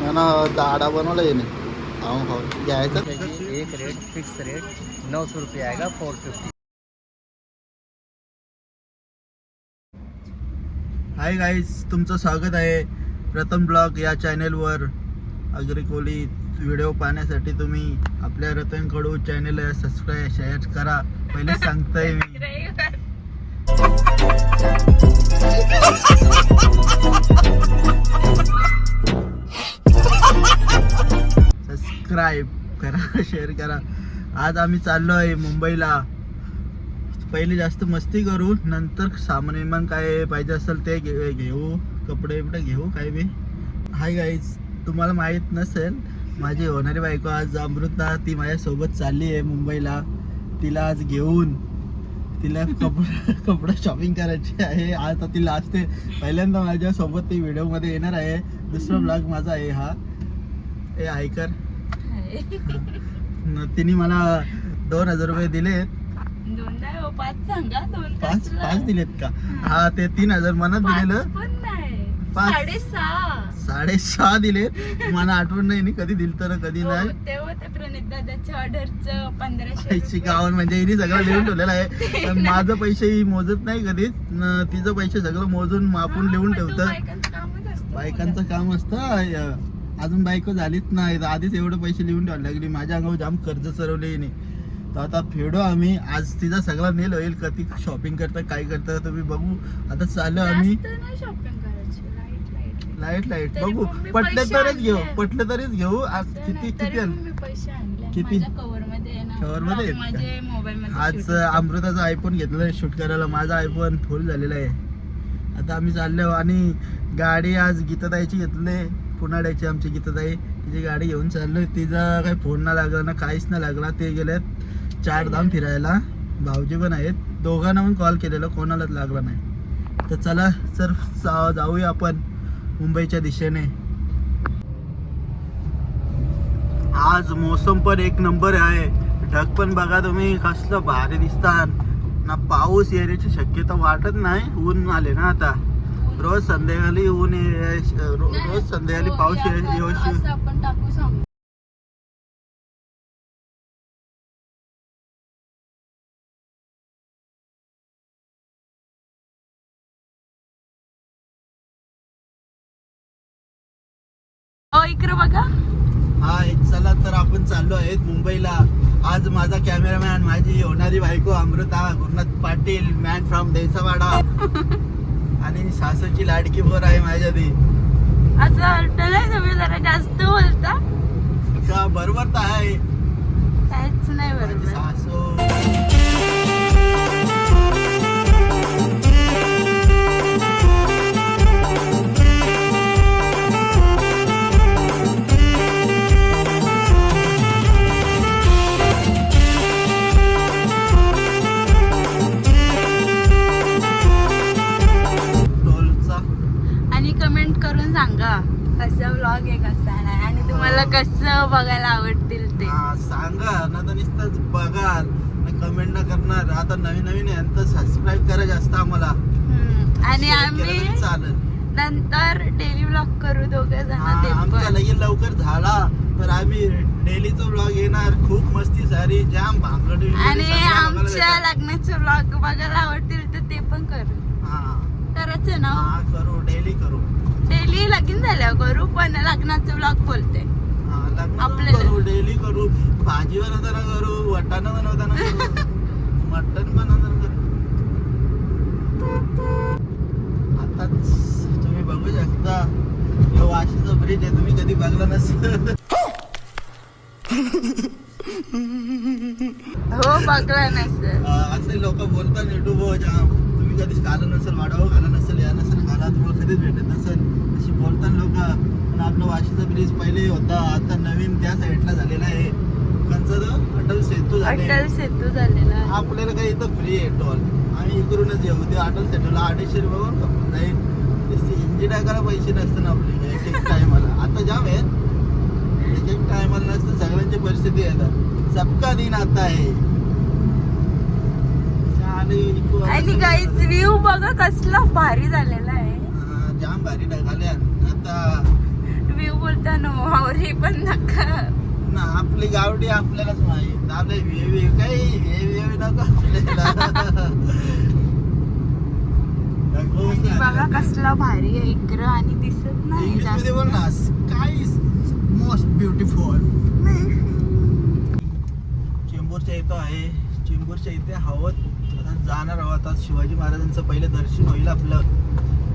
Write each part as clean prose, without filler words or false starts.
ना दाडा बनवला येणे घ्यायचा एक रेट फिक्स रेट 900 रुपये आएगा 450. हाय गाईज, तुमचं स्वागत आहे प्रथम ब्लॉग या चॅनेलवर. अग्री कोली व्हिडिओ पाहण्यासाठी तुम्ही आपल्या रतनकडून चॅनेलला सबस्क्राईब शेअर करा. पहिले सांगतोय मी. सबस्क्राईब करा, शेअर करा. आज आम्ही चाललो आहे मुंबईला. पहिले जास्त मस्ती करू, नंतर सामान विमान काय पाहिजे असेल ते घेऊ, कपडे बिपडे घेऊ काय बी. हाय गाईज, तुम्हाला माहीत नसेल, माझी होणारी बायको आज अमृता, ती माझ्यासोबत चालली आहे मुंबईला. तिला आज घेऊन तिला कपडे शॉपिंग करायची आहे. आता तिला असते पहिल्यांदा माझ्यासोबत ती व्हिडिओमध्ये येणार आहे. दुसरा ब्लॉग माझा आहे हा. हे ऐकर. तिने मला 2000 रुपये दिलेत. पाच दिलेत का? हा, ते 3000 मनात दिलेलं. 6.5 दिले. मला आठवण नाही कधी दिल तर कधी नाही. तेव्हा ते प्रणित दादाच्या ऑर्डरचं 1500 गावन म्हणजे हिने सगळं लिहून ठेवलेलं आहे. माझं पैसे ही मोजत नाही कधीच. तिचं पैसे सगळं मोजून मापून लिहून ठेवतं. बायकांचं काम असतं. अजून बायको झालीच नाही, आधीच एवढे पैसे लिहून ठेवायला लागली. माझ्या अंगावर जाम कर्ज चरवले हिने. तर आता फेडो आम्ही. आज तिचा सगळा नेल होईल. कधी शॉपिंग करता काय करता तुम्ही बघू. आता चाललो आम्ही. लाईट बघू. पटले तरच घेऊ. आज किती कव्हर मध्ये आज अमृताचा आयफोन घेतला शूट करायला. माझा आयफोन फुल झालेला आहे. आता आम्ही चाललो आणि गाडी आज गीताताईची घेतली. पुण्याची आमची गीताताई, तिची गाडी घेऊन चाललोय. तिचा काही फोन नाही लागला ना, काहीच नाही लागला. ते गेलेत 4 धाम फिरायला. भाऊजी पण आहेत. दोघांना पण कॉल केलेला, कोणालाच लागला नाही. तर चला सर जाऊया आपण मुंबईच्या दिशेने. आज मोसम पण एक नंबर आहे. ढग पण बघा तुम्ही कसलं भारी दिसतात ना. पाऊस येण्याची शक्यता वाटत नाही. ऊन आले ना आता. रोज संध्याकाळी ऊन रोज संध्याकाळी पाऊस येऊ. इकडे बघा. हा, चला तर आपण चाललो आहेत मुंबईला. आज माझा कॅमेरामॅन, माझी होणारी बायको अमृता गुरुनाथ पाटील, मॅन फ्रॉम देसावाडा. आणि सासूची लाडकी पोर आहे माझ्या ती. असं वाटतं नाही तुम्ही जरा जास्त बोलता का? बरोबर तर आहे. काहीच नाही बरोबर. सासू कमेंट करून सांगा कसा व्लॉग आहे कसा नाही, आणि तुम्हाला कसं बघायला आवडतील ते सांगा. ना तर नुसतंच बघाल, कमेंट न करणार. आता नवीन यांचं सबस्क्राईब करा जास्त आम्हाला. आणि आम्ही चालेल नंतर डेली व्लॉग करू दोघे जण. आमचा लगेच लवकर झाला तर आम्ही डेलीचा व्लॉग येणार. खूप मस्ती सारी जाम भांगडी. आणि आमच्या लग्नाचे व्लॉग बघायला आवडतील तर ते पण करू. करायचं ना. करू, डेली करू. डेली लगीन झाल्यावर करू, पण लग्नाचं व्लॉग बोलते आपल्याला. डेली करू. भाजी बनवताना करू, वटाणा बनवताना करू, मटण बनवताना करू. आता तुम्ही बघू शकता वाशीचा ब्रिज आहे. तुम्ही कधी बघला नसेल. हो, बघला नसेल. असे लोक बोलतात युट्यूबवर जाम. तुम्ही कधीच खाल्लं नसेल, वाढावं खाल्लं नसेल, या नसेल खाला, तुम्हाला कधीच भेटत नसेल अशी बोलतात लोक. पण आपलं वाशीचा ब्रिज पहिले होता, आता नवीन त्या साईडला झालेला आहे. अटल सेतू झालेला. आपल्याला काही इथं फ्री आहे टोल. आम्ही इकडूनच येऊ. ते अटल सेतूला 250 रुपये कपून जाईल. ते इंजिन टाकायला पैसे नसतं ना आपले एक टायमाला. आता जाम आहेत, एक टायमाला नसतं. सगळ्यांची परिस्थिती येतात. सबका दिन आता आहे. आणि गाईज व्ह्यू बघा कसला भारी झालेला आहे. जाम भारी ढगाले. आता व्ह्यू बोलते मित्रांनो वावरी पण नका ना आपली गावडी आपल्यालाच माहित आपले वेव काही वेव नको आपल्याला आणि बघा कसला भारी आहे इकडं आणि दिसत नाही इंग्लिश मध्ये जास्त. बोल ना स्काय इज मोस्ट ब्युटिफुल. चेंबूरच्या इथं आहे चेंबूरच्या इथे हवं जाणार आहोत आज शिवाजी महाराजांचं पहिलं दर्शन होईल आपलं.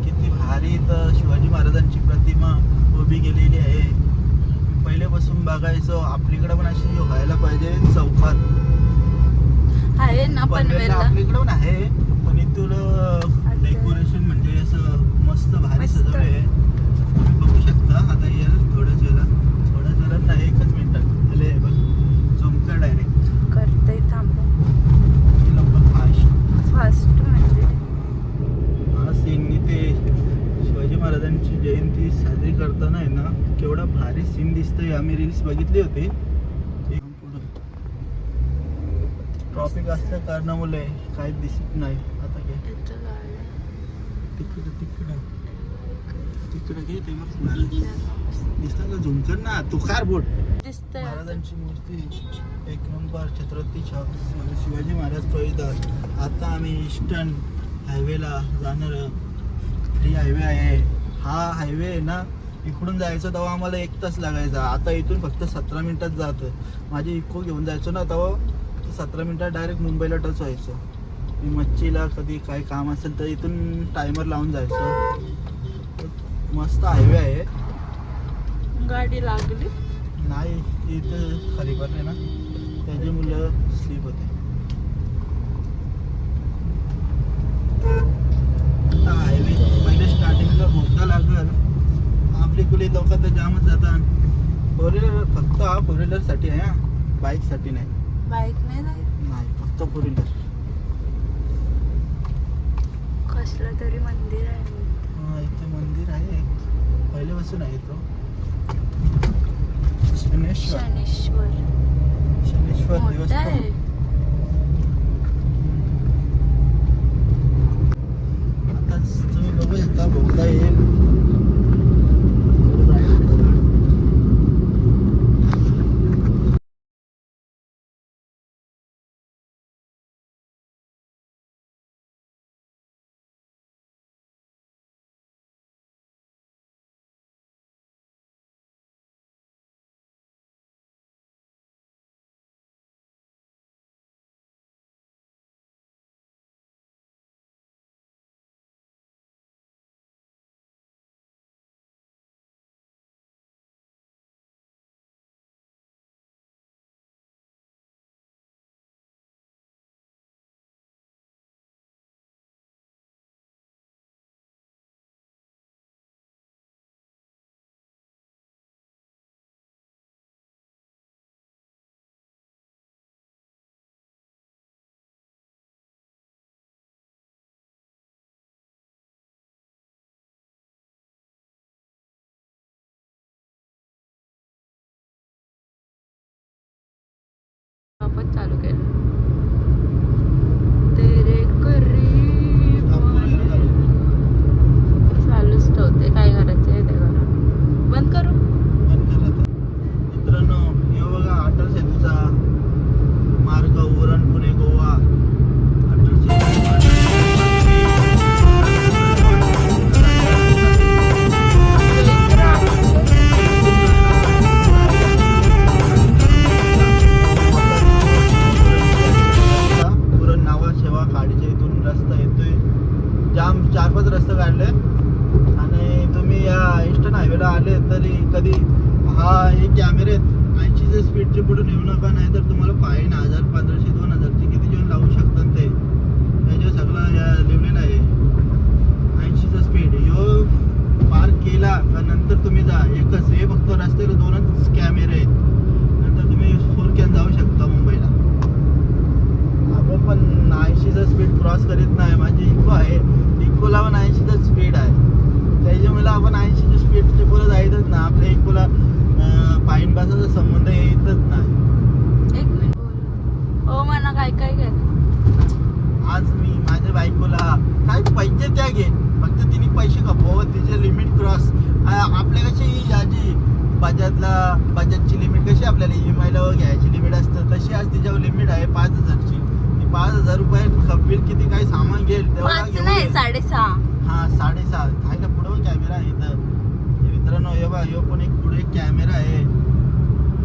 किती भारी इथं शिवाजी महाराजांची प्रतिमा उभी केलेली आहे. पहिल्यापासून बघायचं आपलीकडे पण अशी व्हायला पाहिजे चौकात आहे ना पनवेलला आपलीकडे पण आहे पण इथून डेकोरेशन म्हणजे असं मस्त भारी मस्त. सजवलं आहे. तुम्ही बघू शकता आता येईल थोड्याच वेळा नाही एकच मिनिटात आले बघ झुमका डायरेक्ट करतय थांबा लवकर फास्ट म्हणजे हा सीन ते शिवाजी महाराजांची जयंती साजरी करताना आहे ना केवढा भारी सीन दिसतोय. आम्ही रील्स बघितली होती. ट्रॉफिक असल्या कारणामुळे काही दिसत नाही. आता काय तिकडे घे ते मग दिसतं का झुमकर ना तुकार बोट दिसतंय महाराजांची मूर्ती एक नंबर छत्रपती शिवाजी महाराज चौकीदार. आता आम्ही ईस्टर्न हायवेला जाणार. फ्री हायवे आहे हा हायवे आहे ना. इकडून जायचं तेव्हा आम्हाला 1 तास लागायचा. आता इथून फक्त 17 मिनिटात जातं. माझी इको घेऊन जायचो ना तेव्हा 17 मिनिटात डायरेक्ट मुंबईला टच व्हायचं. मी मच्छीला कधी काय काम असेल तर इथून टायमर लावून जायचं. मस्त हायवे आहे. गाडी लागली नाही इथं खरी आहे ना त्याची मुलं स्लीप होते. आता हायवे पहिले स्टार्टिंगला भोगता लागल. आपली कुली लोक तर जामच जातात. 4 व्हीलर फक्त हा 4 व्हीलरसाठी आहे हा बाईकसाठी नाही. बाईक नाही जाईल नाही फक्त 4 व्हीलर. कसलं तरी मंदिर आहे इथे मंदिर आहे पहिल्यापासून आहे तो शनेश्वर शनेश्वर मोठं देवस्थान. आहे. आता तुम्ही बघू शकता भोगता येईल. आपण चालू केलं तेरे करीब चालूच ठेवते काय करायचं आहे ते करा. बंद करू मित्रांनो हे बघा अटल सेतूचा मार्ग उरण पुणे गोवा. अटल सेतू उरण नावा सेवा खाडीच्या इथून रस्ता येतोय. जाम 4-5 रस्ते काढले आणि तुम्ही या ईस्टर्न हायवेला आले तरी कधी हा हे कॅमेरे 80च्या स्पीडचे पुढे नेऊ नका नाही तर तुम्हाला फाईन 1000 1500 2000 किती जेवण लावू शकतात ते. त्याच्यावर सगळं या लिहिलेलं आहे 80चा स्पीड. ह्यो पार्क केला का नंतर तुम्ही जा. एकच हे फक्त रस्त्याला 2च कॅमेरे आहेत. नंतर तुम्ही 4 कॅन जाऊ शकता मुंबईला. आपण पण 80चा स्पीड क्रॉस करीत नाही. माझी इको आहे इकोला पण 80चा स्पीड आहे. त्याच्यामुळे आपण 80च्या स्पीडच्या पुढे जायचंच ना. आपल्या इकोला फाईन बसायचा संबंध येतच नाही. 1 मिनिट हो म्हणा काय काय घ्या. आज मी माझ्या बायकोला काय पाहिजे त्या घे फक्त तिने पैसे खपव तिचे लिमिट क्रॉस. आपल्या कशी याची बजाजची लिमिट कशी आपल्याला EMI ला घ्यायची लिमिट असतं तशी आज तिच्यावर लिमिट आहे 5,000ची. 5,000 रुपये खपील किती काही सामान घेईल तेवढा 5 घेऊन नाही ये. 6.5. हा 6.5 आहे का पुढं कॅमेरा आहे इथं मित्रांनो. हे बघा ह्यो पण एक पुढे कॅमेरा आहे.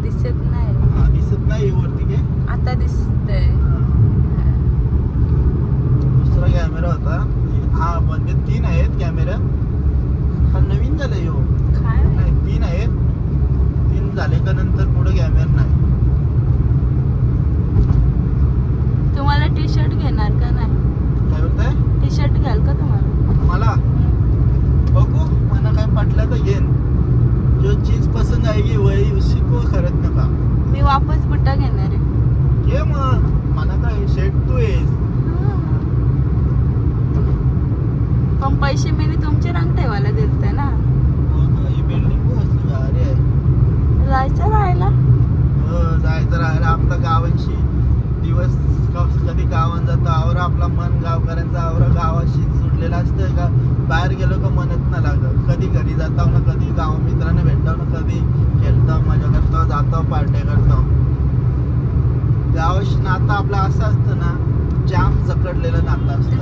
दिसत नाही. हा दिसत नाही वरती काय आता दिसतंय. दुसरा कॅमेरा होता. हा म्हणजे 3 आहेत कॅमेरा. हा नवीन झालं ह्यो. काय नाही 3 आहेत. 3 झाले का नंतर पुढे कॅमेरा नाही. तुम्हाला टी शर्ट घेणार का नाही? काय बोलताय? टी शर्ट घ्याल का तुम्हाला? मला बघू मला काय पटलं तर घेईन. जो चीज पसंद आएगी वही उसी को खरीदने का. मी वापस बुट्टा घेणार आहे. घे मग मला काय शेट तू आहेस. पण पैसे मी तुमचे रंग ठेवायला दिलते ना. हो का? ही बिल्डिंग असली भारी आहे. जायचं राहायला. हो जायचं राहायला आपल्या गावांशी दिवस कधी गावात जातो आवरा आपला मन गावकऱ्यांचा आवरा गावाशी सुटलेला असतं का बाहेर गेलो का मनच ना लागत. कधी घरी जातो ना कधी गाव मित्रांना भेटतो ना कधी खेळतो मजा करतो जातो पार्ट्या करतो. गावाशी नातं आपलं असं असतं ना जाम जकडलेलं नातं असतं.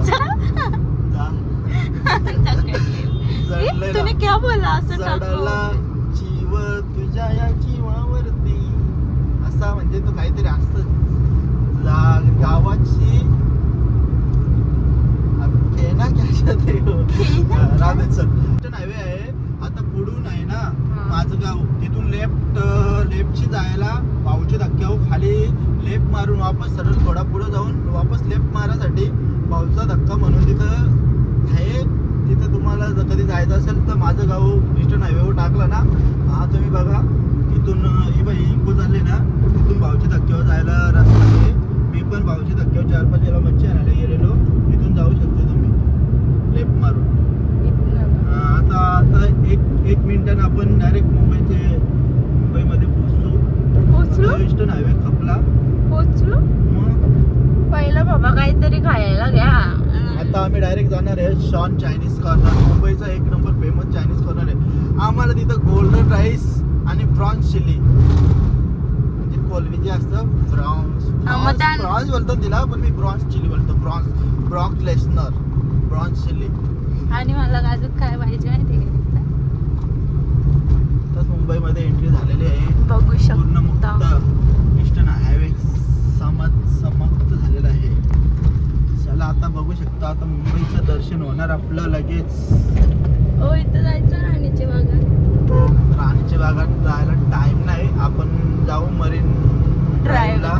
जडलेलं तुम्ही क्या बोला असं जडला टाकू. जीव तुझ्या या जीवावरती असा म्हणजे तो काहीतरी असतं गावाची केना हायवे आहे आता पुढून आहे ना माझं गाव तिथून लेफ्टची जायला भाऊची धक्क्यावर खाली लेफ्ट मारून वापस सरळ थोडा पुढे जाऊन वापस लेफ्ट मारायसाठी भाऊचा धक्का म्हणून तिथं आहे. तिथं तुम्हाला जर कधी जायचं असेल तर माझं गाव ईस्टर्न हायवेवर टाकलं ना हा तुम्ही बघा तिथून इको चालले ना तिथून भाऊच्या धक्क्यावर जायला रस्ता आहे. मी पण भाऊच्या धक्क्यावर 4-5 वेळा मच्छी आणायला गेलेलो. तिथून जाऊ शकतो तुम्ही लेफ्ट मारून. आता एक मिनिटानं आपण डायरेक्ट मुंबईमध्ये पोहोचलो. ईस्टर्न हायवे खपला. पोहोचलो. मग पहिलं बाबा काहीतरी खायला घ्या. आता आम्ही डायरेक्ट जाणार आहे शॉन चायनीज कॉर्नर. मुंबईचा 1 नंबर फेमस चायनीज कॉर्नर आहे. आम्हाला तिथं गोल्डन राईस आणि प्रॉन्स चिली म्हणजे कोलवी जे असतं प्रॉन्स बोलतो तिला पण मी प्रॉन्स चिली बोलतो. प्रॉन्स लेसनर प्रॉन्स चिली. आणि मला अजून काय पाहिजे माहिती का? तर मुंबईमध्ये एंट्री झालेली आहे. बघू पूर्ण शकता. मुक्त ईस्टर्न हायवे समाप्त झालेला आहे. चला आता बघू शकता आता मुंबईचं दर्शन होणार आपलं लगेच. हो इथं जायचं राणीच्या बागात. राणीच्या बागात जायला टाइम नाही. आपण जाऊ मरीन ड्राईव्हला.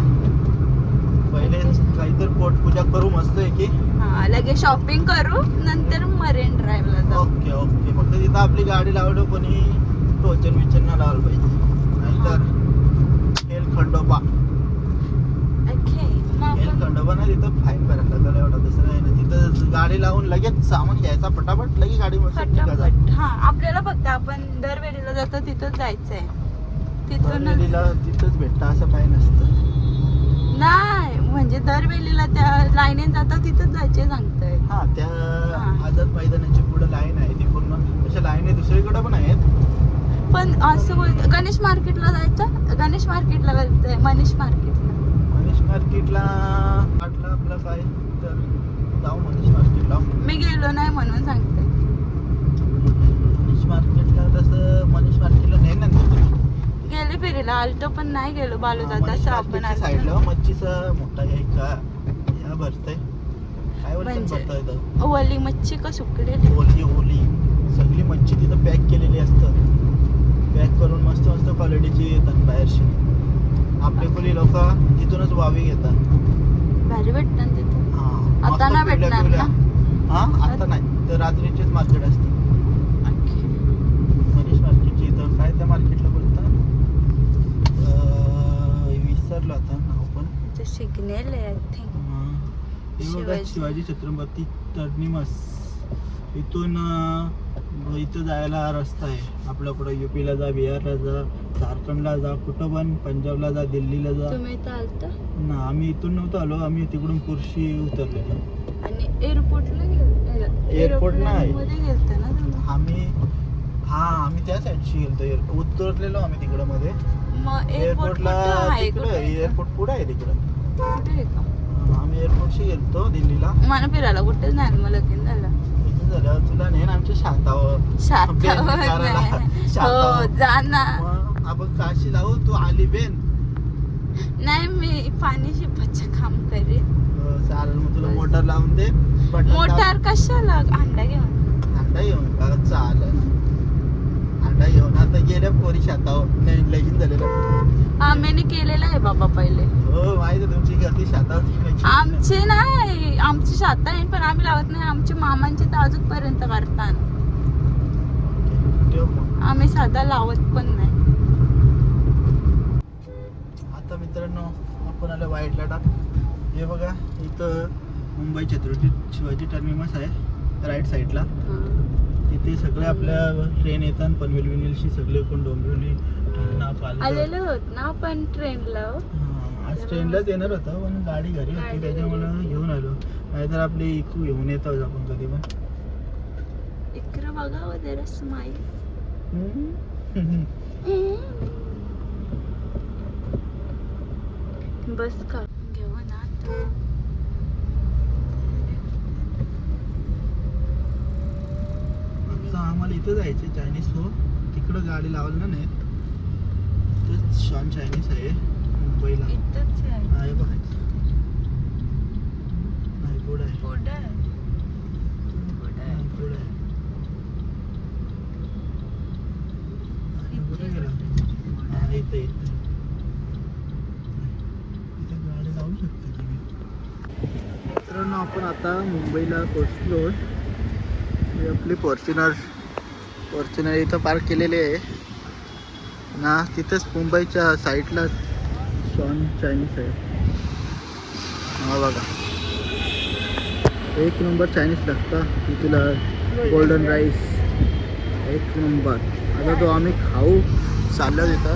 पहिले काहीतरी पोटपूजा करू मस्त आहे की हा लगेच शॉपिंग करू नंतर मरीन ड्राईव्हला जाऊ. ओके फक्त तिथं आपली गाडी लावलं कोणी टोचन विचन न लावलं पाहिजे नाहीतर हेल खंडोबा खंडोबा ना तिथं फाईन करायला लागलं एवढा दुसरं आहे ना. तिथं गाडी लावून लगेच सामान घ्यायचा पटापट लगेच गाडी फटाफट. हा आपल्याला फक्त आपण दरवेळीला जातो तिथंच जायचंय. तिथंच भेटतं असं काही नसतं. नाही म्हणजे दरवेळीला त्या लाईनीत जातो तिथंच जायचे सांगतोय. हा त्या आझाद मैदानाची पुढे लाईन आहे ती पूर्ण. अशा लाईन दुसरीकडे पण आहेत पण असं बोलतो गणेश मार्केटला जायचं. गणेश मार्केटला बोलतोय मनीष मार्केटला. मनीष मार्केटला वाटलं आपलं काय तर जाऊ मनीष मार्केटला. मी गेलो नाही म्हणून सांगते. मनीष मार्केटला तसं मनीष मार्केटला नाही ना गेले फिरायला आलतो पण नाही गेलो बालूदादा असं आपण साईडला मच्छीचा मोठा आहे का ह्या भरतय काय बोलतात ओली मच्छी का सुकलेली. ओली सगळी मच्छी तिथं पॅक केलेली असतं. पॅक करून मस्त क्वालिटीची येतात बाहेरची. आपले कोणी लोक तिथूनच वावी घेतात. भारी भेटतात तिथे. हा आता नाही भेटणार ना. हा आता नाही तर रात्रीचेच मार्केट असते मनीष मार्केटची. इथं काय त्या मार्केटला बोलतात विसरलो आता नाव पण. सिग्नल आहे आय थिंक. शिवाजी छत्रपती टर्निमस इथून इथं जायला रस्ता आहे. आपल्या पुढे UPला जा बिहारला जा झारखंडला जा कुठं पण पंजाबला जा दिल्लीला जा. तुम्ही इथं आलता ना आम्ही इथून नव्हतो आलो. आम्ही तिकडून कुर्शी उतरलेलो आणि एअरपोर्टला गेलो. एअरपोर्ट नाही मध्ये गेलते ना तुम्ही. आम्ही हा आम्ही त्या साईडशी गेलतो उतरलेलो आम्ही तिकडं मध्ये मग एअरपोर्ट एअरपोर्टला आहे तिकडं कुठे एअरपोर्ट पुढे आहे तिकडं कुठे आहे का? आम्ही एअरपोर्टशी गेलतो दिल्लीला. मला फिरायला कुठेच नाही मग लगीन झालं. इथून झाल्यावर तुला नेन आमच्या शांतावर शांतावर नाही. हो जा ना. मग आपण काशी लावू तू आली बेन. नाही मी पाणीची बच्चा काम करेन. चालेल मग तुला मोटर लावून दे. बटन मोटार कशाला अंडा घेऊन अंडा घेऊन का चालेल अंडा घेऊन आता गेल्या पोरी शातावर नाही लगीन झालेलं. आम्ही केलेलं आहे बाबा पहिले. हो माहिती आहे तुमची गर्दी शातावर. आमचे नाही आमची शाता आहे पण आम्ही लावत नाही. आमच्या मामांची तर अजूनपर्यंत करतात. आम्ही साधा लावत पण नाही. आता मित्रांनो आपण आलो वाईटला टाक. हे बघा इथं मुंबई छत्रपती शिवाजी टर्मिनस आहे राईट साईडला. तिथे सगळे आपल्या ट्रेन येतात पनवेल विनवेलशी सगळे कोण डोंबिवली ठाणा पालघर आलेले होत ना पण ट्रेनला. आज ट्रेनलाच येणार होतं पण गाडी घरी होती त्याच्यामुळे घेऊन आलो. नाहीतर आपली इकू घेऊन येत आहोत आपण कधी पण. इकडं बघा वगैरे स्माईल. बस का घेऊ ना आता आम्हाला इथं जायचं चायनीज हो तिकडं गाडी लावलं नाही. तेच शॉन चायनीज आहे मुंबईला इथंच आहे बघा. नाही पुढं आहे पुढे पुढं आहे. कुठे गेला हा इथं इथं इथं गाडी लावू शकता तुम्ही. मित्रांनो आपण आता मुंबईला पोहोचलो. ही आपली फॉर्च्युनर इथं पार्क केलेली आहे ना. तिथेच मुंबईच्या साईडला शॉन चायनीज आहे. हा बघा एक नंबर चायनीज लागतं. तिथला गोल्डन राईस एक नंबर. आता तो आम्ही खाऊ चाललो तिथं.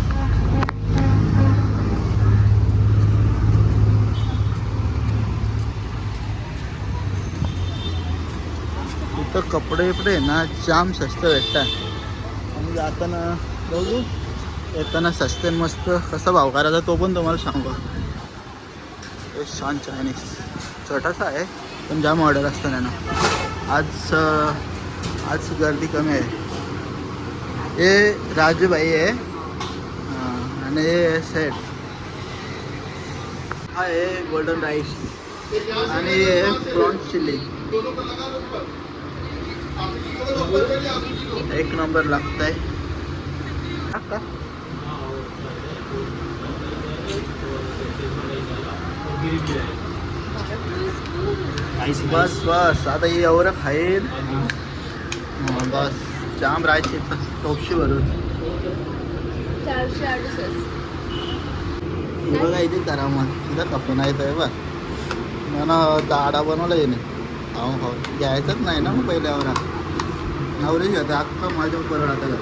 इथं कपडे बिपडे ना जाम स्वस्त भेटतात. आणि जाताना बघू येताना स्वस्त मस्त कसा भाव करायचा तो पण तुम्हाला सांगू. हे शॉन चायनीज छोटासा आहे पण जाम ऑर्डर असतं त्यांना. आज गर्दी कमी आहे. हे राजूबाई आहे आणि हे सेट हा आहे गोल्डन राईस आणि हे प्रॉन्स चिल्ली एक नंबर लागतंय. बस बस आता ही एवढं खाईल बस. जाम राहायची टोपशी भरून. 468 बघा इथे करा मग तिथं कपडे नाही तर बघ मला दाडा बनवला येणे खाऊन खाऊन घ्यायचंच नाही ना मग पहिल्यावर नवरे घेते अख्खं माझ्या परळ आता का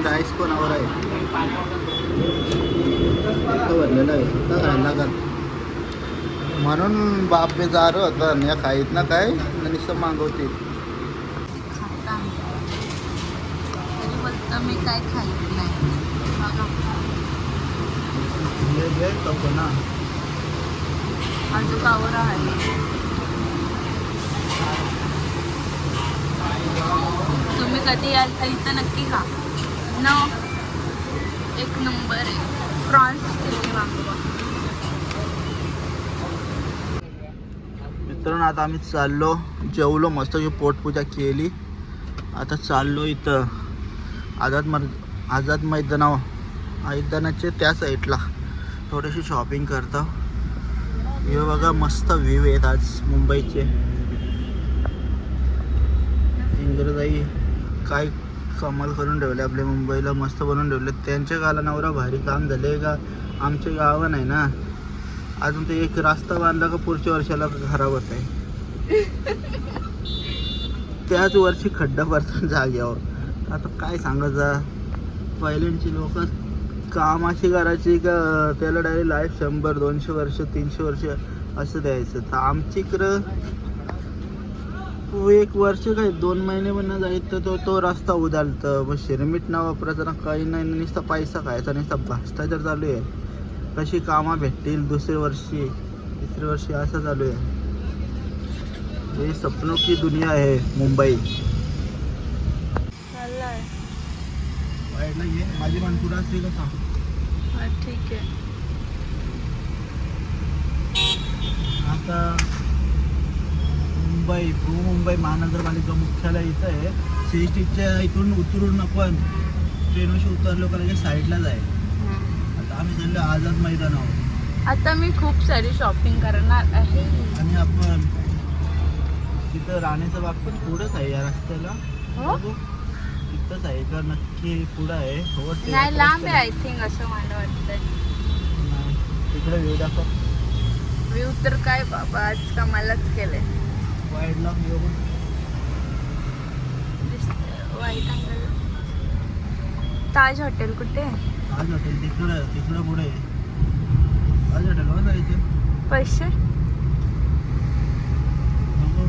राईस पण आवर आहे भरलेलं आहे आता खायला का म्हणून बाप बेजार होतं या खाईत ना काय नुसतं मागवते. मी काय खाल्लं नाही. ना अजून कावर आहे. तुम्ही कधी याल तर इथं नक्की खा न एक नंबर आहे. प्रॉन्स चिल्ली मागवा. मित्रांनो आता आम्ही चाललो जेवलो मस्त पोटपूजा केली. आता चाललो इथं आझाद मैदानाचे त्या साईडला थोडीशी शॉपिंग करतो. हे बघा मस्त व्ह्यू आहेत आज मुंबईचे. इंद्रजाई काय कमाल करून ठेवले आपल्या मुंबईला मस्त बनवून ठेवले. त्यांच्या गावाला नवरा भारी काम झाले का आमच्या गावा नाही ना अजून. ते एक रस्ता बांधला का पुढच्या वर्षाला खराब होत आहे. त्याच वर्षी खड्डा पडतात जाग्यावर. आता काय सांगायचं पहिल्यांची लोक काम अशी करायची का त्याला डायरेक्ट लाईफ 100-200 वर्ष 300 वर्ष असं द्यायचं. तर आमची इकडं एक वर्ष काय 2 महिने पण नाही जायत तर तो रस्ता उदालतं. मग शिरमीट ना वापरायचं ना काही नाही, नुसता पैसा खायचा, नुसता भ्रष्टाचार चालू आहे. कशी कामं भेटतील तिसरे वर्षी असं चालू आहे. हे सपनों की दुनिया आहे मुंबई. चाललाय. वाईटला घे माझी पण पुढं असते का सांग. हा, ठीक आहे. आता मुंबई महानगरपालिका मुख्यालय इथं आहे. सीएसटीच्या इथून उतरून आपण ट्रेनवरशी उतरलो का लगेच साईडलाच आहे. आता आम्ही चाललो आझाद मैदानावर. आता मी खूप सारी शॉपिंग करणार आहे. आणि आपण तिथं राणीचा बाग पण पुढंच आहे या रस्त्याला. हो? बघू, तिथंच आहे का नक्की पुढं आहे. हो ते नाही, लांब आहे आय थिंक, असं मला वाटतंय. नाही, तिकडे व्ह्यू दाखव. व्ह्यू तर काय बाबा, आज कमालच केलंय. वाईडला व्ह्यू वाईट अँगल. ताज हॉटेल कुठे आहे? ताज हॉटेल तिकडं पुढे आहे. ताज हॉटेलवर जायचं. पैसे नको.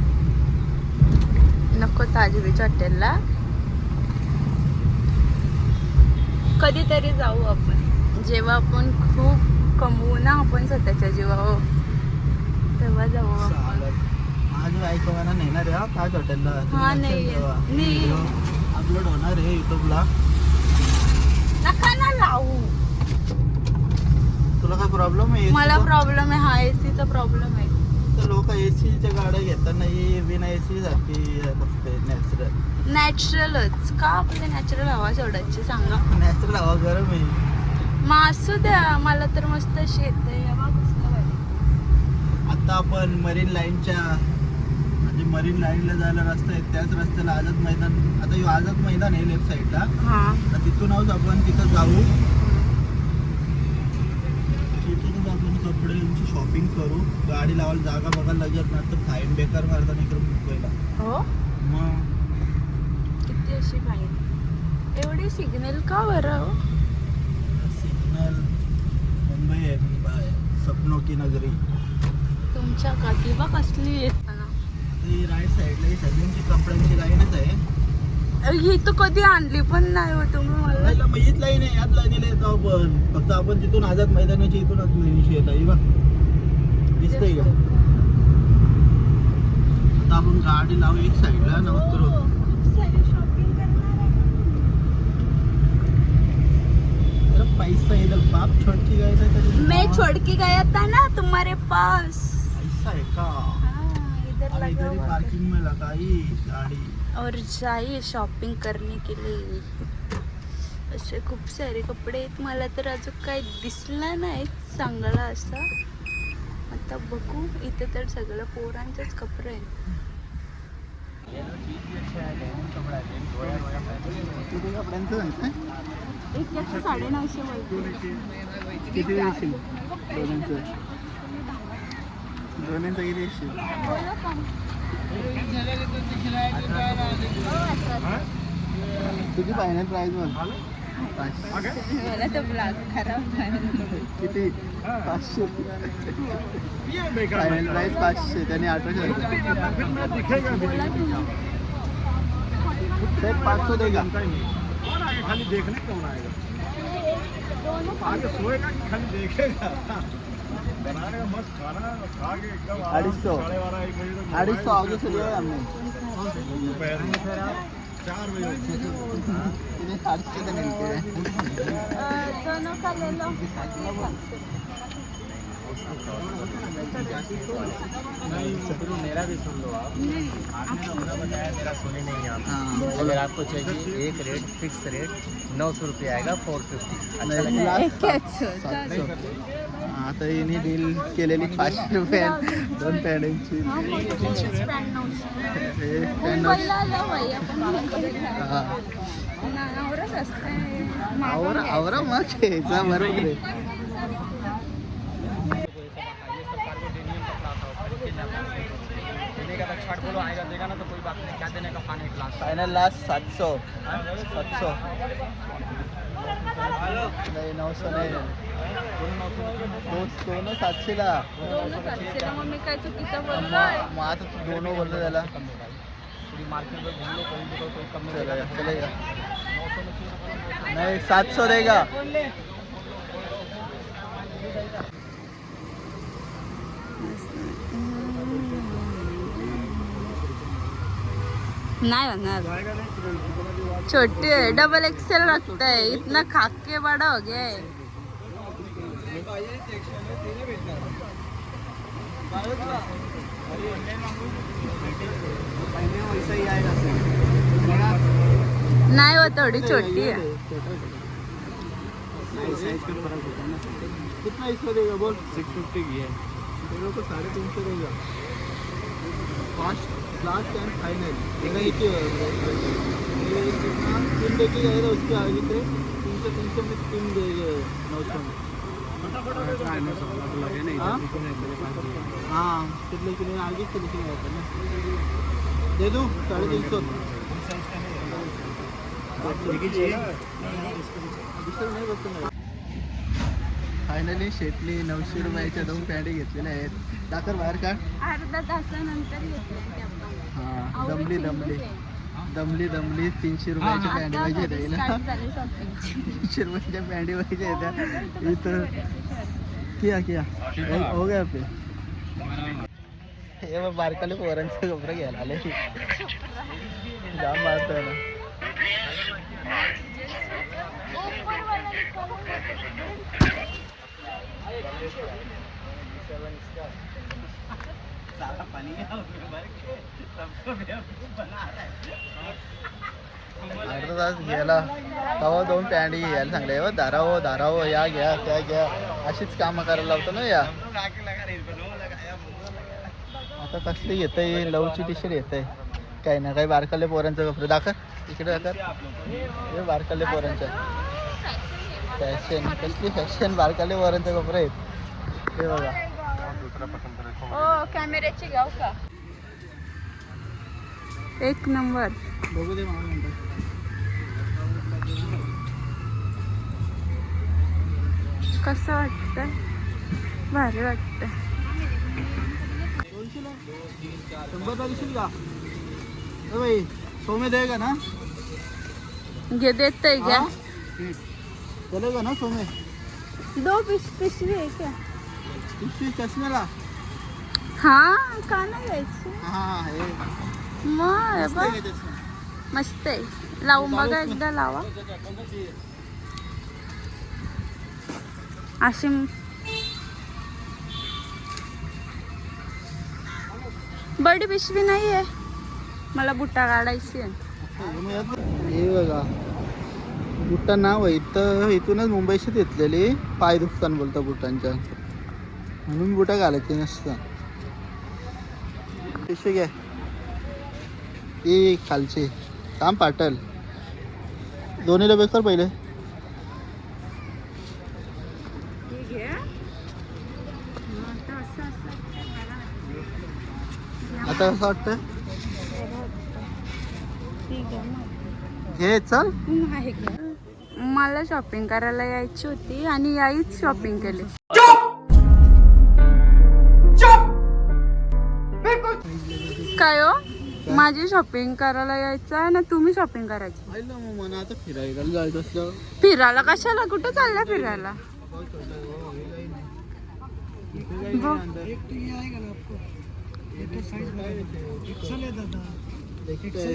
नको ताज बीच हॉटेलला. कधीतरी जाऊ आपण, जेव्हा आपण खूप कमवू ना आपण स्वतःच्या जीवावर, तेव्हा जाऊ आपण. चालेल. माझी बायको मला नेणार आहे ताज हॉटेलला. हा, नाही. अपलोड होणार आहे युट्यूबला. नका ना लावू. तुला काय प्रॉब्लेम आहे? मला प्रॉब्लेम आहे, हा एसीचा प्रॉब्लेम आहे. लोक एसीच्या गाड्या घेताना बिना एसी सारखी बघते. नॅचरलच का आपले नॅचरल हवा सोडायची सांगा. नॅचरल हवा गरम आहे. मग असू द्या, मला तर मस्त अशी येते हवा. कसलं भारी. आता आपण मरीन लाईनच्या म्हणजे मरीन लाईनला जायला रस्ता आहे, त्याच रस्त्याला आझाद मैदान. आता ह्यो आझाद मैदान आहे लेफ्ट साईडला. हा, तर तिथूनच आपण तिथं जाऊ. तिथूनच आपण कपड्यांची शॉपिंग करू. गाडी लावायला जागा बघायला लागेल ना तर फाईन बेकार मारतात इकडे मुंबईला. हो. मग किती अशी फाईन. एवढी सिग्नल का बरं हो? सिग्नल मुंबई आहे. सपनों की नगरी. तुमच्या का किंवा कसली येताना ही राईट साईडला ही सगळ्यांची कपड्यांची लाईनच आहे. ही तर कधी आणली पण नाही हो तुम्ही मला. पहिला मग हीच लाईन आहे. याच लाईनीला येतो आपण. फक्त आपण तिथून आझाद मैदानाची इथूनच मेहनीशी येत आहे बघ. दिसतंय का? आता आपण गाडी लावू एक साईडला ना उतरू. पैसा इधर बाप छोटकी गए थे मैं छोड़ के गया था ना तुम्हारे पास. ऐसा है का? इधर अब लगा इधर ही हुआ पार्किंग में लगाई गाड़ी. और जाइए शॉपिंग करने के लिए. असे खूप सारे कपडे आहेत. मला तर अजून काही दिसलं नाही चांगला असा. आता बघू. इथे तर सगळं पोरांचेच कपडे आहेत. किती कपड्यांचं सांगताय? एक जास्त 950 बोलतो. किती देशील? दोन्हीचं किती देशील? बोला का? तुझी फायनल प्राईस बघ. मला तर ब्लॅक खराब किती? 500. Final price 500. त्याने 1800. बोला तुम्ही. सेट 500 देगा. खाली देखने कौन आएगा? आगे सोएगा कि खाली देखेगा? बनाएगा मस्त खाना खा के एकदम 250. 12:30 1 बजे तक 250 आगे से लिया है हमने. दोपहर में 4 बजे इन्हें 800 का मिलते हैं. दोनों का ले लो. मेरा भी सुन लो आप. आपने तो अपना बताया, मेरा सुने नहीं आप. हाँ. अगर आपको चाहिए एक रेट फिक्स रेट 900 रुपये आएगा 450. अच्छा नहीं, लगेगा? last 700. आता हिने डील केलेली 500 रुपये 2 पॅन्टांची. आवरा मग घ्यायचा बरोबर आहे. Final last 700. नहीं 900 नहीं. दोनों 700 ला. मग मी काय चुकीचं बोललोय? मग आता तू दोनों बोलतो त्याला. पूरी मार्केट में घूम लो कहीं भी तो कोई कम में चलेगा देगा। चलेगा 900 में चाहिए तो नहीं 700 देगा नहीं होना छोटी है डबल एक्सेल रखता है इतना खाके बड़ा हो गया है वैसा ही आएगा नहीं वो थोड़ी छोटी है साइज का फर्क होता है ना कितना इसका देगा बोल 650 की है। दोनों को 350 देगा फास्ट लास्ट एंड फाइनल देखा ये कितना 3 लेके जाएगा उसके आगे से 300 में 3 देगा 900 में हाँ फिर लेकिन आगे से लेके जाता ना दे दूँ 350 फायनली शेटली 900 रुपयाच्या 2 पॅन्टी घेतलेल्या आहेत दाखर बाहेर काढ अर्धा तासानंतर घेतलं ते आपण. हां आवडीची दमली न्यूज आहे. दमली 300 रुपयाची पॅन्टी आता पाहिजे घरी द्यायला start झाली shopping ची. 300 रुपयाच्या पॅन्टी पाहिजे त्या इथं किया हो गया पे हे बघ बारकाले पोरांचे कपडे घ्यायला आले जाम मारतोय ना अर्धा तास गेला तेव्हा 2 पॅन्टी घ्यायला सांगले हो धारावो या घ्या त्या घ्या अशीच कामं करायला लावतो ना या आता कसली घेत आहे लवची टी शर्ट येत आहे काही ना काही बारकाले पोरांचं कपडे दाखर इकडे दाखर हे बारकाले पोरांचं फॅशन कसली फॅशन बारकाले पोरांचे कपडे आहेत हे बघा हो कॅमेऱ्याची घ्याव का 1 नंबर बघू दे मामा म्हणतात कसं वाटतंय भारी वाटतंय 100 दिसेल का भाई सोमे देगा ना घे देते घ्या हाँ? चलेगा ना सोमे 2 पिशवी आहे क्या पिशवी चष्मेला हाँ का नाही घ्यायची हाँ हे मग हे मस्त बघ, आहे चष्मा. मस्त आहे लावून बघा एकदा लावा अशी बडी पिशवी नाही आहे मला बुट्टा काढायची आहे हे बघा बुट्टा नाव आहे इथूनच मुंबईशी घेतलेली पाय दुखताना बोलता बुटांच्या म्हणून बुटा घालायचे नसतं पिशवी घ्या ती खालची काम पाटल दोन्हीला बेकार पहिले आता कसं वाटतं हे चल मला शॉपिंग करायला यायची होती आणि याईच शॉपिंग केली काय हो माझी शॉपिंग करायला यायचं आहे ना तुम्ही शॉपिंग करायची पाहिलं मग मला आता फिरायला जायचं असलं फिरायला कशाला कुठं चालल्या फिरायला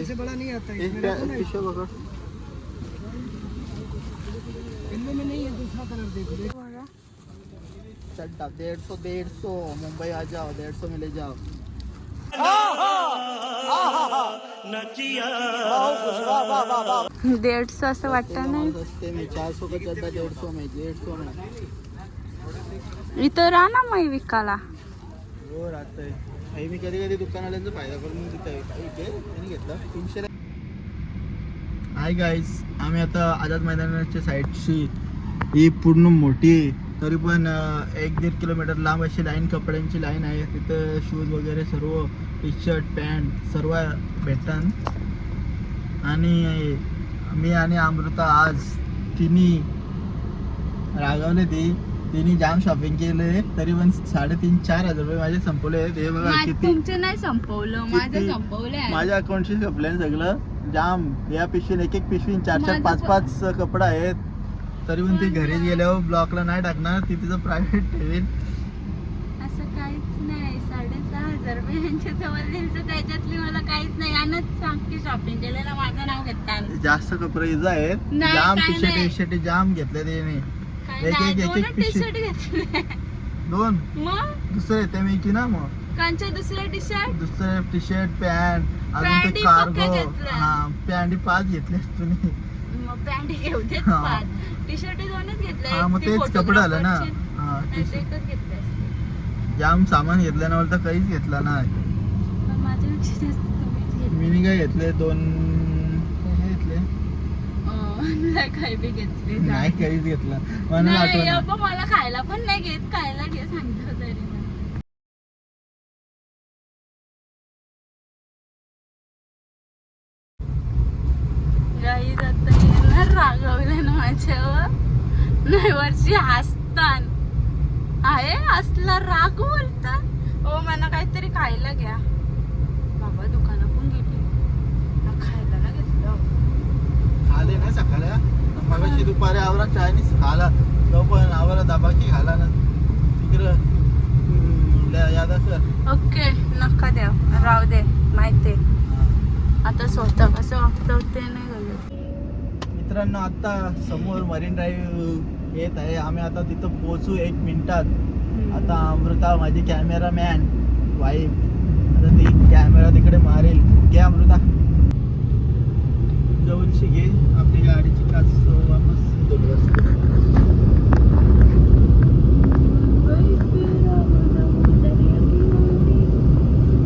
से बड़ा नहीं आता है पीछे पकड़ इनमें में नहीं है दूसरा कलर देखो चड्डा 150 मुंबई आ जाओ 150 में ले जाओ दीडशे असं वाटतं नाही सस्ते में 400 का चड्डा 150 में 150 में इथं राहा ना मग विकायला हो राहतंय काही मी कधी दुकानवाल्यांचा फायदा करून तिथे त्यांनी घेतला 300 हाय गाईज आम्ही आता आझाद मैदानाच्या साईडची ही पूर्ण मोठी तरी पण 1-1.5 किलोमीटर लांब अशी लाईन कपड्यांची लाईन आहे तिथं शूज वगैरे सर्व टी शर्ट पॅन्ट सर्व भेटतात आणि मी आणि अमृता आज तिन्ही रागावले ती तिने जाम शॉपिंग केले तरी पण 3,500-4,000 रुपये माझे संपवले. हे बघा किती तुमचं नाही संपवलं, माझं किती- संपवलंय. माझ्या अकाउंटशी संपले सगळं जाम. या पिशवीन एक पिशवीन 4-4, माझं 5-5 कपडा आहेत. तरी पण ती घरी गेल्यावर ब्लॉकला नाही टाकणार, ती तिचं प्रायव्हेट ठेवेल. असं काहीच नाही. 6,500 रुपये यांच्या जवळ दिलं तर त्याच्यातली मला काहीच नाही. यानंच सांगते शॉपिंग केलेलं माझं नाव घेता. जास्त कपडे इजा आहेत. नाही, जाम काय टी नाही. शर्ट जाम घेतले तिने. एक टी पिशवी शर्ट घेतले. 2 मग दुसरे येते मी की ना. मग कांच्या दुसऱ्या टी शर्ट दुसरे टी शर्ट पॅन्ट अजून पॅन्ट ते ही कार्गो. पक्के घेतले. हा पॅन्ट 5 घेतले तुम्ही. मग पॅन्ट घेऊ देत हा. 5. टी शर्ट 2च घेतले. हा मग ती तेच कपडे आले ना. photographerची. हा नाही, ते एकच घेतले असते. जाम सामान घेतलं ना, तर काहीच घेतला नाही. पण माझ्यापेक्षा जास्त तुम्हीच घेतले. मी काय घेतले 2 घेतले नाही काही बी घेतली. नाही काहीच घेतला म्हणून नाही आठवण. अप्पा मला खायला पण नाही घेत. खायला घे सांगतो तरी पण. गाई जाता येणार रागवले ना माझ्यावर. नाही वर्षी हसतान आहे असला राग बोलता. ओ मला काहीतरी खायला घ्या. बाबा दुकानात पण गेली ना, खायला ना घेतलं. आले ना सकाळी मगाशी दुपारी आवरा चायनीज खाला तो पण आवरा दाबाकी खाला ना तिकडं यादासर. ओके नका द्या, राहू दे. माहिती आता स्वतः कसं वागतं ते नाही घालत. मित्रांनो आता समोर मरीन ड्राईव्ह येत आहे. आम्ही आता तिथं पोहोचू 1 मिनिटात. आता अमृता माझी कॅमेरामॅन वाईफ आता ती कॅमेरा तिकडे मारेल. घे अमृता जवळची घे. आपली गाडीची काच वापस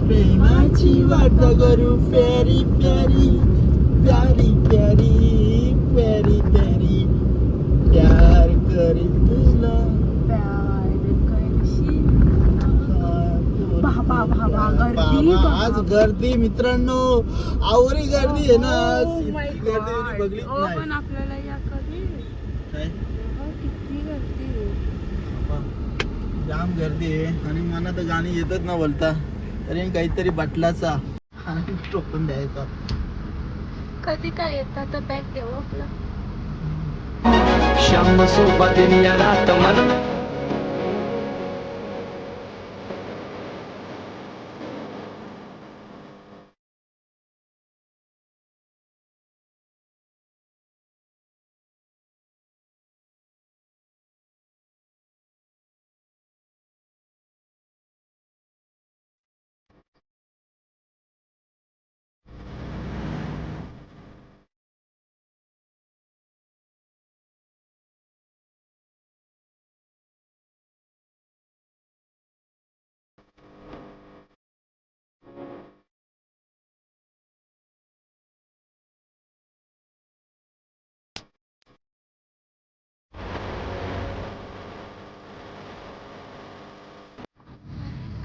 प्रेमाची वाट करू फेरी फेरी प्यारी प्यारी प्यारी प्यारी प्यार करी तुला. आज गर्दी मित्रांनो, आवरी गर्दी आहे ना आज. इतकी गर्दी मी बघलीच नाही. पण आपल्याला या कधी काय? किती गर्दी. जाम गर्दी आहे आणि मला तर गाणी येतच ना बोलता. तरी काहीतरी बाटलाचा आणि टोकन द्यायचा. कधी काय येतं तर बॅग घेऊ आपलं. श्याम सोबत रात मन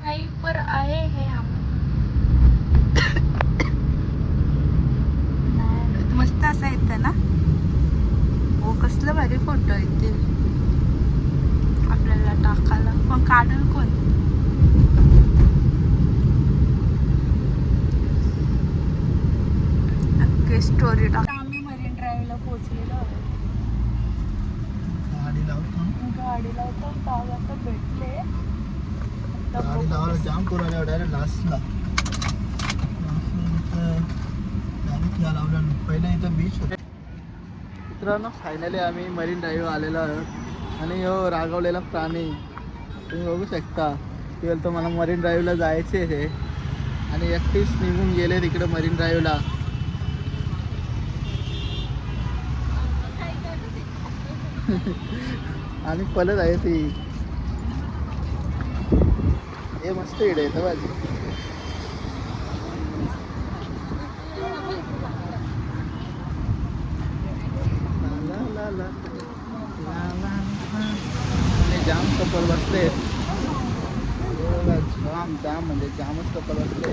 काही पर आहे हे हम. मस्त असं येतं ना. हो कसलं भारी फोटो येतील आपल्याला टाकायला. पण काढल कोण. स्टोरी टाक. आम्ही मरीन ड्राईव्हला पोहोचलेलो आहोत. गाडी लावतो. गाडी लावतो गाव आता भेटले. गाडी लावायला जाम करू आल्या डायरेक्ट लास्टला. लावलं पहिलं इथं बीच होते. मित्रांनो फायनली आम्ही मरीन ड्राईव्ह आलेलो आहोत आणि हो रागवलेला प्राणी तुम्ही बघू शकता. ते बोलतो मला मरीन ड्राईव्हला जायचे आहे आणि एकटीच निघून गेले तिकडे मरीन ड्राईव्हला. आणि पलत आहे ती. हे मस्त इडे येतं बाजू. जाम कपल बसले. जाम जाम म्हणजे जामच कपल बसले.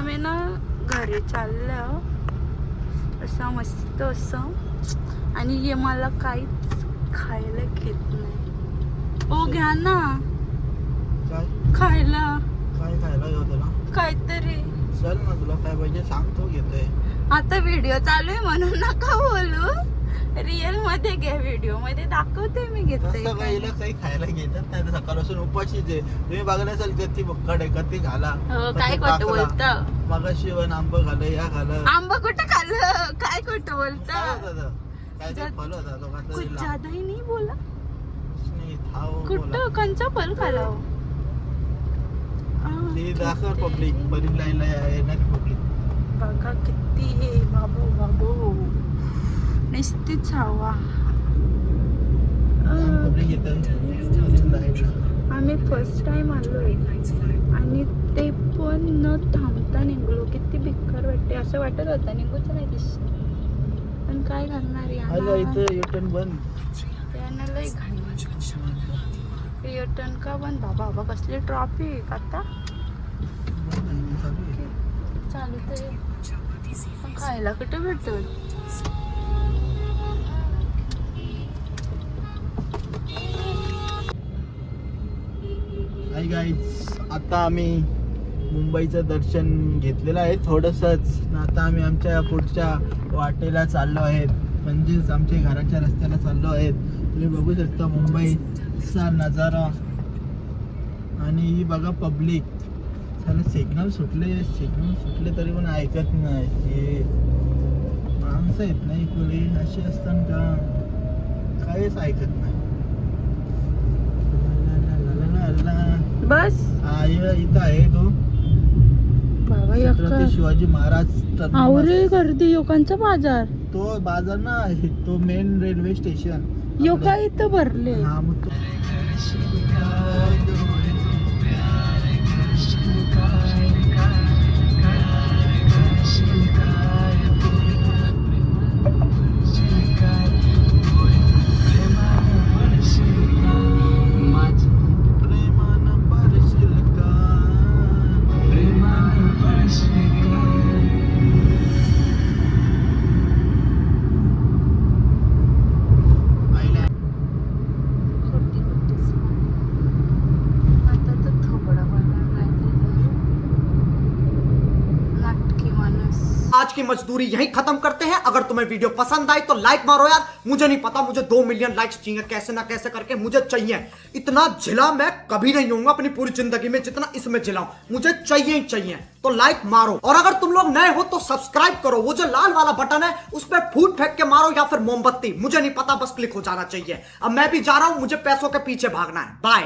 आम्ही ना घरी चाललो असं मस्त असं, आणि हे मला काहीच खायला घेत नाही. ओ घ्या ना काय खायला, काय खायला घेऊ तुला? काहीतरी. चल ना, तुला काय पाहिजे सांगतो, घेतोय. आता व्हिडिओ चालू आहे म्हणून नका बोलू, रिअल मध्ये घ्या, व्हिडिओ मध्ये दाखवते मी घेते. तसं काहीला काही खायला घेतात नाही, तर सकाळपासून उपाशीच आहे. तुम्ही बघायला असाल कधी बक्कड आहे, कधी घाला. काय खोटं बोलतं? मगाशी वन आंबा खाल्लं, या खाल्लं. आंबा कुठं खाल्लं? काय खोटं काय बोलतं? होतं? काय ते फल होता तो काहीतरी कुछ ज्यादा ही नहीं बोला. नाही, खाओ बोला. कुठं कंचा फल खाला? ते दाखव पब्लिक, बरीच लाईनला येणारी पब्लिक. बघा किती आहे बाबू बाबू, नुसतीच हवा. पब्लिक येतं. आम्ही फर्स्ट टाइम आलोय आणि ते पण न थांबता निघलो. किती बेकार वाटते, असं वाटत होतं निघूच नाही दिसत, पण काय करणार आलं इथं युटर्न बंद. यानं लय घाई. युटर्न का बंद? बाबा बाबा कसली ट्रॉफिक आता चालू तर, पण खायला कुठं भेटत? हाय गाईज, आता आम्ही मुंबईचं दर्शन घेतलेलं आहे थोडंसंच. आता आम्ही आमच्या पुढच्या वाटेला चाललो आहेत, म्हणजेच आमच्या घराच्या रस्त्याला चाललो आहेत. तुम्ही बघू शकता मुंबईचा नजारा. आणि ही बघा पब्लिक. त्याला सिग्नल सुटले तरी पण ऐकत नाही. हे माणसं आहेत नाही पुढे अशी असतात का, काहीच ऐकत नाही. बस इथं आहे तो बाबा छत्रपती शिवाजी महाराज आवरे गर्दी योकांचा बाजार. तो बाजार ना, तो मेन रेल्वे स्टेशन. योका इथं भरले. हा मग तो आज की मजदूरी यहीं खत्म करते हैं। अगर तुम्हें वीडियो पसंद आई तो लाइक मारो यार। मुझे नहीं पता, मुझे 2 मिलियन लाइक्स चाहिए, कैसे ना कैसे करके मुझे चाहिए। इतना झिला मैं कभी नहीं होऊंगा अपनी पूरी जिंदगी में जितना इसमें झिलाऊं, मुझे चाहिए ही चाहिए। तो लाइक मारो, और अगर तुम लोग नए हो तो सब्सक्राइब करो। वो जो लाल वाला बटन है उस पर फूट फेंक के मारो या फिर मोमबत्ती, मुझे नहीं पता, बस क्लिक हो जाना चाहिए। अब मैं भी जा रहा हूं, मुझे पैसों के पीछे भागना है। बाय।